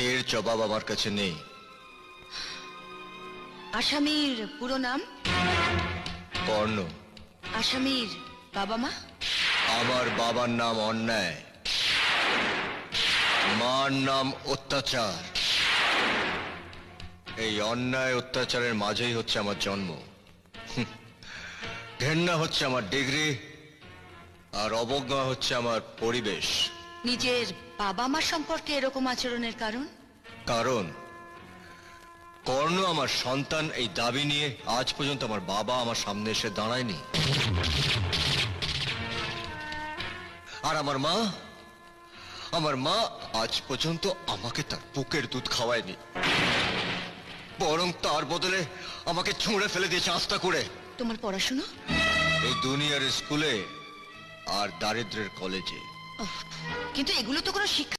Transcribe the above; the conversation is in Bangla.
এর জবাব আমার কাছে নেই। আসামির পুরো নাম? কর্ণ। আসামির বাবা মা? আমার বাবার নাম অন্যায়, মার নাম অত্যাচার। এই অন্যায় অত্যাচারের মাঝেই হচ্ছে আমার জন্ম। ঘেন্না হচ্ছে আমার ডিগ্রি, আর অবজ্ঞা হচ্ছে আমার পরিবেশ। নিজের বাবা মা সম্পর্কে এরকম আচরণের কারণ? কারণ কর্ণ আমার সন্তান এই দাবি নিয়ে আজ পর্যন্ত আমার বাবা আমার সামনে এসে দাঁড়ায়নি। আর আমার মা আজ পর্যন্ত আমাকে তার বুকের দুধ খাওয়ায়নি, বরং তার বদলে আমাকে ছুঁড়ে ফেলে দিয়েছে আস্তা করে। তোমার পড়াশুনো? এই দুনিয়ার স্কুলে আর দারিদ্রের কলেজে। কিন্তু এগুলো তো কোনো শিক্ষা